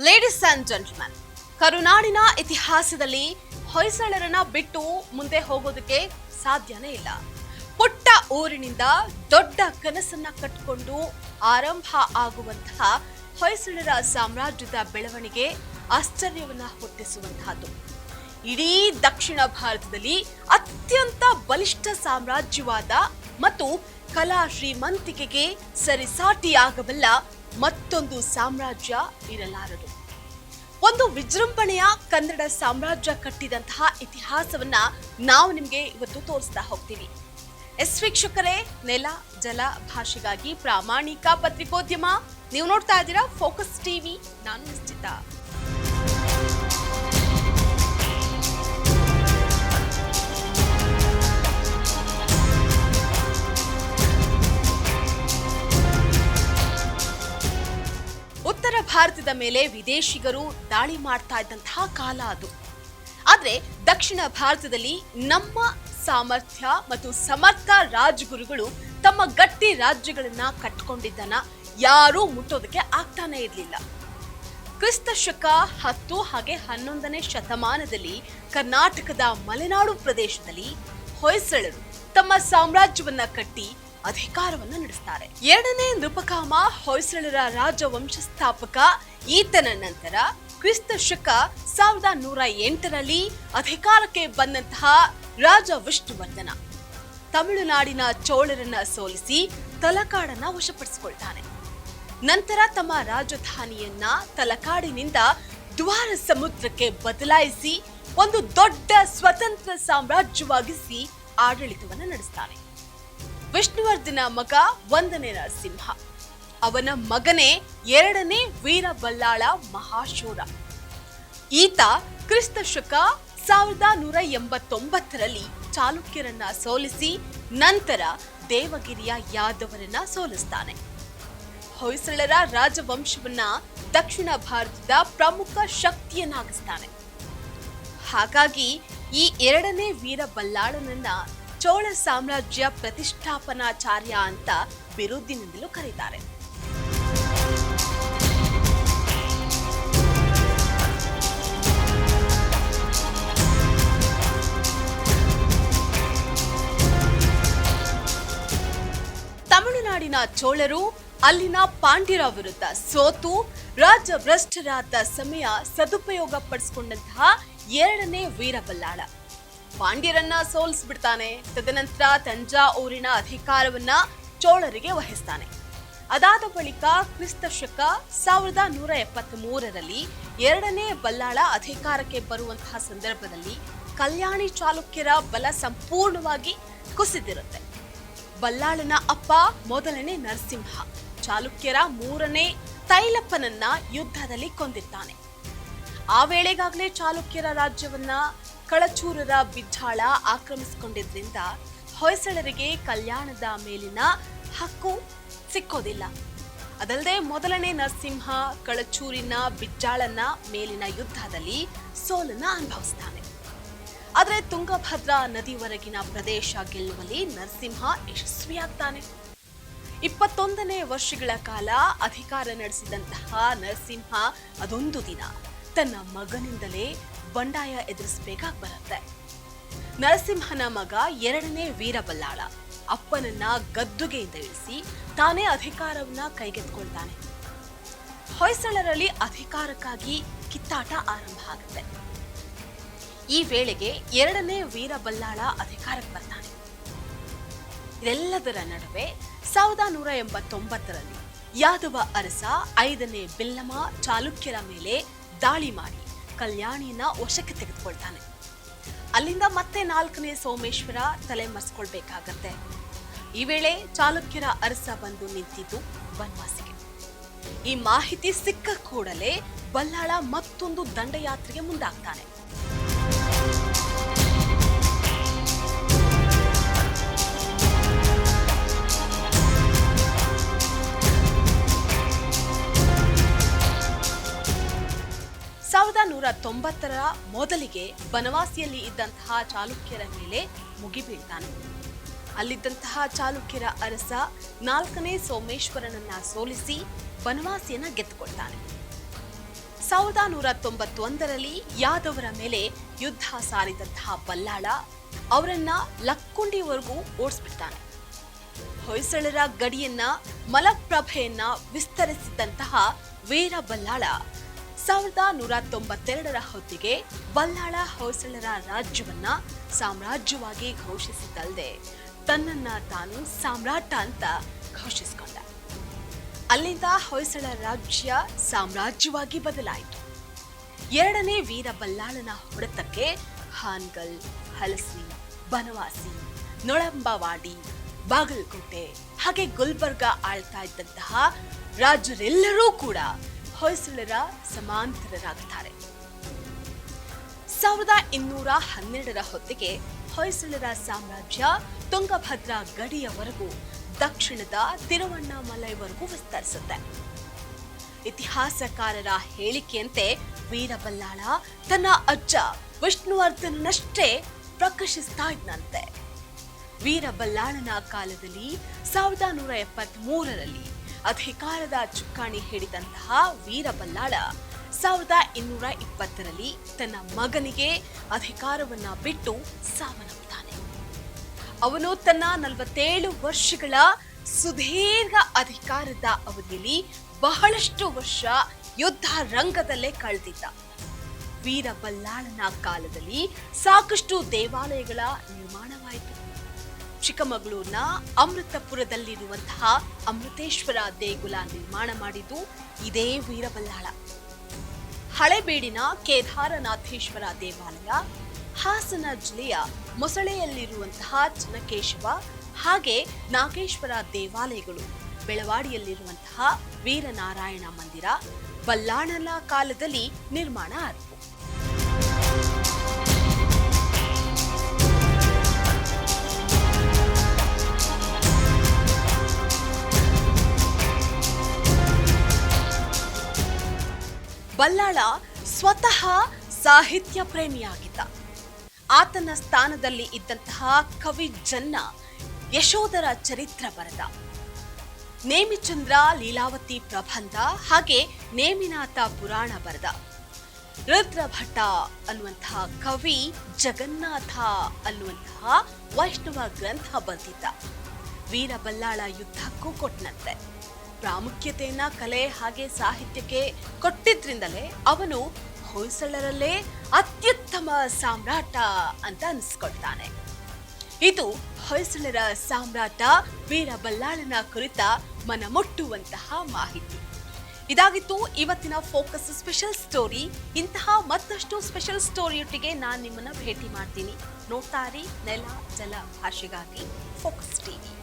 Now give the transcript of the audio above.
Ladies and gentleman, ಕರುನಾಡಿನ ಇತಿಹಾಸದಲ್ಲಿ ಹೊಯ್ಸಳರನ್ನ ಬಿಟ್ಟು ಮುಂದೆ ಹೋಗೋದಕ್ಕೆ ಸಾಧ್ಯನೇ ಇಲ್ಲ. ಪುಟ್ಟ ಊರಿನಿಂದ ದೊಡ್ಡ ಕನಸನ್ನ ಕಟ್ಟಿಕೊಂಡು ಆರಂಭ ಆಗುವಂತಹ ಹೊಯ್ಸಳರ ಸಾಮ್ರಾಜ್ಯದ ಬೆಳವಣಿಗೆ ಆಶ್ಚರ್ಯವನ್ನ ಹುಟ್ಟಿಸುವಂತಹದ್ದು. ಇಡೀ ದಕ್ಷಿಣ ಭಾರತದಲ್ಲಿ ಅತ್ಯಂತ ಬಲಿಷ್ಠ ಸಾಮ್ರಾಜ್ಯವಾದ ಮತ್ತು ಕಲಾ ಶ್ರೀಮಂತಿಕೆಗೆ ಸರಿಸಾಟಿಯಾಗಬಲ್ಲ ಮತ್ತೊಂದು ಸಾಮ್ರಾಜ್ಯ ಇರಲಾರದು. ಒಂದು ವಿಜೃಂಭಣೆಯ ಕನ್ನಡ ಸಾಮ್ರಾಜ್ಯ ಕಟ್ಟಿದಂತಹ ಇತಿಹಾಸವನ್ನ ನಾವು ನಿಮಗೆ ಇವತ್ತು ತೋರಿಸ್ತಾ ಹೋಗ್ತೀವಿ. ವೀಕ್ಷಕರೇ, ನೆಲ ಜಲ ಭಾಷೆಗಾಗಿ ಪ್ರಾಮಾಣಿಕ ಪತ್ರಿಕೋದ್ಯಮ. ನೀವು ನೋಡ್ತಾ ಇದ್ದೀರಾ ಫೋಕಸ್ ಟಿವಿ. ನಾನು ನಿಶ್ಚಿತ. ಉತ್ತರ ಭಾರತದ ಮೇಲೆ ವಿದೇಶಿಗರು ದಾಳಿ ಮಾಡ್ತಾ ಇದ್ದಂತಹ ಕಾಲ ಅದು. ಆದ್ರೆ ದಕ್ಷಿಣ ಭಾರತದಲ್ಲಿ ನಮ್ಮ ಸಾಮರ್ಥ್ಯ ಮತ್ತು ಸಮರ್ಥ ರಾಜಗುರುಗಳು ತಮ್ಮ ಗಟ್ಟಿ ರಾಜ್ಯಗಳನ್ನ ಕಟ್ಕೊಂಡಿದ್ದನ್ನ ಯಾರೂ ಮುಟ್ಟೋದಕ್ಕೆ ಆಗ್ತಾನೆ ಇರಲಿಲ್ಲ. ಕ್ರಿಸ್ತ ಶಕ 10 ಹಾಗೆ 11ನೇ ಶತಮಾನದಲ್ಲಿ ಕರ್ನಾಟಕದ ಮಲೆನಾಡು ಪ್ರದೇಶದಲ್ಲಿ ಹೊಯ್ಸಳರು ತಮ್ಮ ಸಾಮ್ರಾಜ್ಯವನ್ನ ಕಟ್ಟಿ ಅಧಿಕಾರವನ್ನ ನಡೆಸ್ತಾರೆ. 2ನೇ ನೃಪಕಾಮ ಹೊಯ್ಸಳರ ರಾಜವಂಶ ಸ್ಥಾಪಕ. ಈತನ ನಂತರ ಕ್ರಿಸ್ತ ಶಕ 1108ರಲ್ಲಿ ಅಧಿಕಾರಕ್ಕೆ ಬಂದಂತಹ ರಾಜ ವಿಷ್ಣುವರ್ಧನ ತಮಿಳುನಾಡಿನ ಚೋಳರನ್ನ ಸೋಲಿಸಿ ತಲಕಾಡನ್ನ ವಶಪಡಿಸಿಕೊಳ್ತಾನೆ. ನಂತರ ತಮ್ಮ ರಾಜಧಾನಿಯನ್ನ ತಲಕಾಡಿನಿಂದ ದ್ವಾರ ಸಮುದ್ರಕ್ಕೆ ಬದಲಾಯಿಸಿ ಒಂದು ದೊಡ್ಡ ಸ್ವತಂತ್ರ ಸಾಮ್ರಾಜ್ಯವಾಗಿಸಿ ಆಡಳಿತವನ್ನ ನಡೆಸ್ತಾನೆ. ವಿಷ್ಣುವರ್ಧನ ಮಗ 1ನೇ ನರಸಿಂಹ, ಅವನ ಮಗನೇ 2ನೇ ವೀರಬಲ್ಲಾಳ ಮಹಾಶೂರ. ಈತ ಕ್ರಿಸ್ತ ಶಕ 1189ರಲ್ಲಿ ಚಾಲುಕ್ಯರನ್ನ ಸೋಲಿಸಿ ನಂತರ ದೇವಗಿರಿಯ ಯಾದವರನ್ನ ಸೋಲಿಸ್ತಾನೆ. ಹೊಯ್ಸಳರ ರಾಜವಂಶವನ್ನ ದಕ್ಷಿಣ ಭಾರತದ ಪ್ರಮುಖ ಶಕ್ತಿಯನ್ನಾಗಿಸ್ತಾನೆ. ಹಾಗಾಗಿ ಈ 2ನೇ ವೀರಬಲ್ಲಾಳನನ್ನ ಚೋಳ ಸಾಮ್ರಾಜ್ಯ ಪ್ರತಿಷ್ಠಾಪನಾಚಾರ್ಯ ಅಂತ ಬಿರುದಿನಿಂದಲೂ ಕರೀತಾರೆ. ತಮಿಳುನಾಡಿನ ಚೋಳರು ಅಲ್ಲಿನ ಪಾಂಡ್ಯರ ವಿರುದ್ಧ ಸೋತು ರಾಜಭ್ರಷ್ಟರಾದ ಸಮಯ ಸದುಪಯೋಗ ಪಡಿಸಿಕೊಂಡಂತಹ 2ನೇ ವೀರಬಲ್ಲಾಳ ಪಾಂಡ್ಯರನ್ನ ಸೋಲಿಸ್ಬಿಡ್ತಾನೆ. ತದನಂತರ ತಂಜಾವೂರಿನ ಅಧಿಕಾರವನ್ನ ಚೋಳರಿಗೆ ವಹಿಸ್ತಾನೆ. ಅದಾದ ಬಳಿಕ ಕ್ರಿಸ್ತ ಶಕ 1173ರಲ್ಲಿ 2ನೇ ಬಲ್ಲಾಳ ಅಧಿಕಾರಕ್ಕೆ ಬರುವಂತಹ ಸಂದರ್ಭದಲ್ಲಿ ಕಲ್ಯಾಣಿ ಚಾಲುಕ್ಯರ ಬಲ ಸಂಪೂರ್ಣವಾಗಿ ಕುಸಿದಿರುತ್ತೆ. ಬಲ್ಲಾಳನ ಅಪ್ಪ 1ನೇ ನರಸಿಂಹ ಚಾಲುಕ್ಯರ 3ನೇ ತೈಲಪ್ಪನನ್ನ ಯುದ್ಧದಲ್ಲಿ ಕೊಂದಿದ್ದಾನೆ. ಆ ವೇಳೆಗಾಗಲೇ ಚಾಲುಕ್ಯರ ರಾಜ್ಯವನ್ನ ಕಳಚೂರರ ಬಿಜ್ಜಾಳ ಆಕ್ರಮಿಸಿಕೊಂಡಿದ್ರಿಂದ ಹೊಯ್ಸಳರಿಗೆ ಕಲ್ಯಾಣದ ಮೇಲಿನ ಹಕ್ಕು ಸಿಕ್ಕೋದಿಲ್ಲ. ಅದಲ್ಲದೆ 1ನೇ ನರಸಿಂಹ ಕಳಚೂರಿನ ಬಿಜ್ಜಾಳನ ಮೇಲಿನ ಯುದ್ಧದಲ್ಲಿ ಸೋಲನ್ನ ಅನುಭವಿಸ್ತಾನೆ. ಆದರೆ ತುಂಗಭದ್ರಾ ನದಿವರೆಗಿನ ಪ್ರದೇಶ ಗೆಲ್ಲುವಲ್ಲಿ ನರಸಿಂಹ ಯಶಸ್ವಿಯಾಗ್ತಾನೆ. 21ನೇ ವರ್ಷಗಳ ಕಾಲ ಅಧಿಕಾರ ನಡೆಸಿದಂತಹ ನರಸಿಂಹ ಅದೊಂದು ದಿನ ತನ್ನ ಮಗನಿಂದಲೇ ಬಂಡಾಯ ಎದುರಿಸಬೇಕಾಗಿ ಬರುತ್ತೆ. ನರಸಿಂಹನ ಮಗ 2ನೇ ವೀರಬಲ್ಲಾಳ ಅಪ್ಪನನ್ನ ಗದ್ದುಗೆಯಿಂದ ಇಳಿಸಿ ತಾನೇ ಅಧಿಕಾರವನ್ನ ಕೈಗೆತ್ತಿಕೊಳ್ತಾನೆ. ಹೊಯ್ಸಳರಲ್ಲಿ ಅಧಿಕಾರಕ್ಕಾಗಿ ಕಿತ್ತಾಟ ಆರಂಭ ಆಗುತ್ತೆ. ಈ ವೇಳೆಗೆ 2ನೇ ವೀರಬಲ್ಲಾಳ ಅಧಿಕಾರಕ್ಕೆ ಬರ್ತಾನೆ. ಇದೆಲ್ಲದರ ನಡುವೆ 1189ರಲ್ಲಿ ಯಾದವ ಅರಸ 5ನೇ ಬಿಲ್ಲಮ ಚಾಲುಕ್ಯರ ಮೇಲೆ ದಾಳಿ ಮಾಡಿ ಕಲ್ಯಾಣಿಯನ್ನ ವಶಕ್ಕೆ ತೆಗೆದುಕೊಳ್ತಾನೆ. ಅಲ್ಲಿಂದ ಮತ್ತೆ 4ನೇ ಸೋಮೇಶ್ವರ ತಲೆ ಮರೆಸ್ಕೊಳ್ಬೇಕಾಗತ್ತೆ. ಈ ವೇಳೆ ಚಾಲುಕ್ಯರ ಅರಸ ಬಂದು ನಿಂತಿದ್ದು ಬನವಾಸಿಗೆ. ಈ ಮಾಹಿತಿ ಸಿಕ್ಕ ಕೂಡಲೇ ಬಲ್ಲಾಳ ಮತ್ತೊಂದು ದಂಡಯಾತ್ರೆಗೆ ಮುಂದಾಗ್ತಾನೆ. ರ ಮೊದಲಿಗೆ ಬನವಾಸಿಯಲ್ಲಿ ಇದ್ದಂತಹ ಚಾಲುಕ್ಯರ ಮೇಲೆ ಮುಗಿಬೀಳ್ತಾನೆ. ಅಲ್ಲಿದ್ದಂತಹ ಚಾಲುಕ್ಯರ ಅರಸ 4ನೇ ಸೋಮೇಶ್ವರನನ್ನ ಸೋಲಿಸಿ ಬನವಾಸಿಯನ್ನ ಗೆದ್ದುಕೊಳ್ತಾನೆ. 1191ರಲ್ಲಿ ಯಾದವರ ಮೇಲೆ ಯುದ್ಧ ಸಾರಿದಂತಹ ಬಲ್ಲಾಳ ಅವರನ್ನ ಲಕ್ಕುಂಡಿವರೆಗೂ ಓಡಿಸ್ಬಿಡ್ತಾನೆ. ಹೊಯ್ಸಳರ ಗಡಿಯನ್ನ ಮಲಪ್ರಭೆಯನ್ನ ವಿಸ್ತರಿಸಿದಂತಹ ವೀರ ಬಲ್ಲಾಳ 1192ರ ಹೊತ್ತಿಗೆ ಬಲ್ಲಾಳ ಹೊಯ್ಸಳರ ರಾಜ್ಯವನ್ನ ಸಾಮ್ರಾಜ್ಯವಾಗಿ ಘೋಷಿಸಿದ್ದಲ್ಲದೆ ತನ್ನನ್ನ ತಾನು ಸಾಮ್ರಾಟ ಅಂತ ಘೋಷಿಸಿಕೊಂಡ. ಅಲ್ಲಿಂದ ಹೊಯ್ಸಳ ರಾಜ್ಯ ಸಾಮ್ರಾಜ್ಯವಾಗಿ ಬದಲಾಯಿತು. ಎರಡನೇ ವೀರ ಬಲ್ಲಾಳನ ಹೊಡೆತಕ್ಕೆ ಹಾನ್ಗಲ್, ಹಲಸಿ, ಬನವಾಸಿ, ನೊಳಂಬವಾಡಿ, ಬಾಗಲಕೋಟೆ ಹಾಗೆ ಗುಲ್ಬರ್ಗ ಆಳ್ತಾ ಇದ್ದಂತಹ ರಾಜರೆಲ್ಲರೂ ಕೂಡ ಹೊಯ್ಸಳರ ಸಮಾಂತರರಾಗುತ್ತಾರೆ. 1212ರ ಹೊತ್ತಿಗೆ ಹೊಯ್ಸಳರ ಸಾಮ್ರಾಜ್ಯ ತುಂಗಭದ್ರಾ ಗಡಿಯವರೆಗೂ ದಕ್ಷಿಣದ ತಿರುವಣ್ಣಾಮಲೈವರೆಗೂ ವಿಸ್ತರಿಸುತ್ತೆ. ಇತಿಹಾಸಕಾರರ ಹೇಳಿಕೆಯಂತೆ ವೀರಬಲ್ಲಾಳ ತನ್ನ ಅಜ್ಜ ವಿಷ್ಣುವರ್ಧನನಷ್ಟೇ ಪ್ರಕಾಶಿಸ್ತಾ ಇದ್ದಂತೆ. ವೀರಬಲ್ಲಾಳನ ಕಾಲದಲ್ಲಿ 1173ರಲ್ಲಿ ಅಧಿಕಾರದ ಚುಕ್ಕಾಣಿ ಹಿಡಿದಂತಹ ವೀರಬಲ್ಲಾಳ 1220ರಲ್ಲಿ ತನ್ನ ಮಗನಿಗೆ ಅಧಿಕಾರವನ್ನ ಬಿಟ್ಟು ಸಾವನ್ನಪ್ಪುತ್ತಾನೆ. ಅವನು ತನ್ನ 47 ವರ್ಷಗಳ ಸುದೀರ್ಘ ಅಧಿಕಾರದ ಅವಧಿಯಲ್ಲಿ ಬಹಳಷ್ಟು ವರ್ಷ ಯುದ್ಧ ರಂಗದಲ್ಲೇ ಕಳೆದಿದ್ದ. ವೀರಬಲ್ಲಾಳನ ಕಾಲದಲ್ಲಿ ಸಾಕಷ್ಟು ದೇವಾಲಯಗಳ ನಿರ್ಮಾಣವಾಯಿತು. ಚಿಕ್ಕಮಗಳೂರಿನ ಅಮೃತಪುರದಲ್ಲಿರುವಂತಹ ಅಮೃತೇಶ್ವರ ದೇಗುಲ ನಿರ್ಮಾಣ ಮಾಡಿದ್ದು ಇದೇ ವೀರಬಲ್ಲಾಳ. ಹಳೆಬೀಡಿನ ಕೇದಾರನಾಥೇಶ್ವರ ದೇವಾಲಯ, ಹಾಸನ ಜಿಲ್ಲೆಯ ಮೊಸಳೆಯಲ್ಲಿರುವಂತಹ ಚನ್ನಕೇಶವ ಹಾಗೆ ನಾಗೇಶ್ವರ ದೇವಾಲಯಗಳು, ಬೆಳವಾಡಿಯಲ್ಲಿರುವಂತಹ ವೀರನಾರಾಯಣ ಮಂದಿರ ಬಲ್ಲಾಳನ ಕಾಲದಲ್ಲಿ ನಿರ್ಮಾಣ ಆದವು. ಬಲ್ಲಾಳ ಸ್ವತಃ ಸಾಹಿತ್ಯ ಪ್ರೇಮಿಯಾಗಿದ್ದ. ಆತನ ಸ್ಥಾನದಲ್ಲಿ ಇದ್ದಂತಹ ಕವಿ ಜನ್ನ ಯಶೋಧರ ಚರಿತ್ರ ಬರೆದ. ನೇಮಿಚಂದ್ರ ಲೀಲಾವತಿ ಪ್ರಬಂಧ ಹಾಗೆ ನೇಮಿನಾಥ ಪುರಾಣ ಬರೆದ. ರುದ್ರಭಟ್ಟ ಅನ್ನುವಂತಹ ಕವಿ ಜಗನ್ನಾಥ ಅನ್ನುವಂತಹ ವೈಷ್ಣವ ಗ್ರಂಥ ಬರೆದಿದ್ದ. ವೀರಬಲ್ಲಾಳ ಯುದ್ಧಕ್ಕೂ ಕೊಟ್ಟನಂತೆ. ಪ್ರಾಮುಖ್ಯತೆಯನ್ನ ಕಲೆ ಹಾಗೆ ಸಾಹಿತ್ಯಕ್ಕೆ ಕೊಟ್ಟಿದ್ರಿಂದಲೇ ಅವನು ಹೊಯ್ಸಳರಲ್ಲೇ ಅತ್ಯುತ್ತಮ ಸಾಮ್ರಾಟ ಅಂತ ಅನಿಸ್ಕೊಳ್ತಾನೆ. ಇದು ಹೊಯ್ಸಳರ ಸಾಮ್ರಾಟ ವೀರಬಲ್ಲಾಳನ ಕುರಿತ ಮನಮುಟ್ಟುವಂತಹ ಮಾಹಿತಿ. ಇದಾಗಿತ್ತು ಇವತ್ತಿನ ಫೋಕಸ್ ಸ್ಪೆಷಲ್ ಸ್ಟೋರಿ. ಇಂತಹ ಮತ್ತಷ್ಟು ಸ್ಪೆಷಲ್ ಸ್ಟೋರಿಯೊಟ್ಟಿಗೆ ನಾನು ನಿಮ್ಮನ್ನ ಭೇಟಿ ಮಾಡ್ತೀನಿ. ನೋಡ್ತಾ ಇರಿ ನೆಲ ಜಲ ಭಾಷೆಗಾಗಿ ಫೋಕಸ್ ಟಿವಿ.